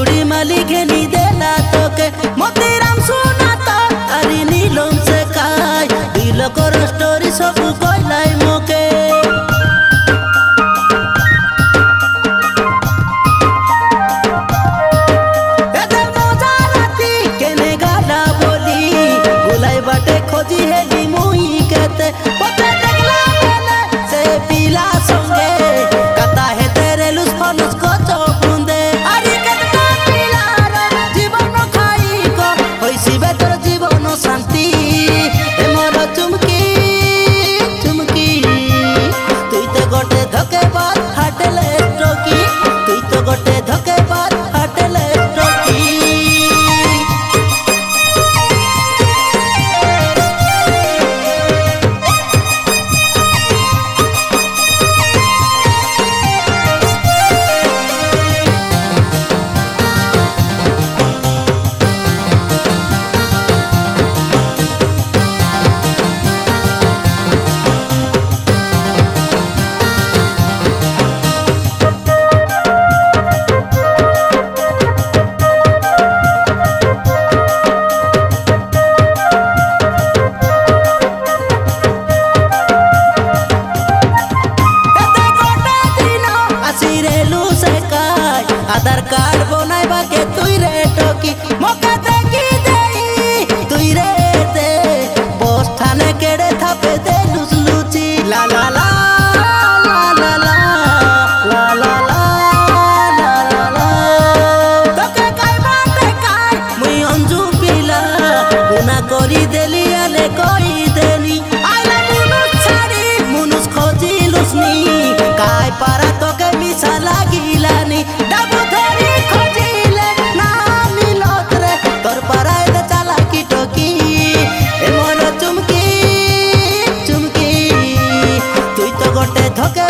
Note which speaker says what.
Speaker 1: चूड़ी माली घेनी देला तोके मोतीराम सुना तो अरे नीलम से काय दिल को स्टोरी सब कहलाई मोके बाटे खोजी है दी मुई कहते पते देखला मैंने से पीला संगे कता है तेरे लुस फनुस को चौबुंदे अरे कता पीला रे जीवन खाई को होइसी बेतर जीवन शांति ए मोर चुमकी चुमकी तुई तो गोटे धके बात हाटले टोकी तुई तो गोटे धके बात हाटले टोकी आधार कार्ड बनाइबा के तुई रे टोकी मौका देखी देई तुई रे दे बस थाने केड़े थापे दे लुस लुची ला ला ला ला ला ला ला ला ला ला ला तोके काई बाटे काई मुई अंजू पिला गुना करी देली आले कई देनी आइला मुनुस छाड़ी मुनुस खोजी लुसनी काई पारा तोके मिसा लागिलानी धोखे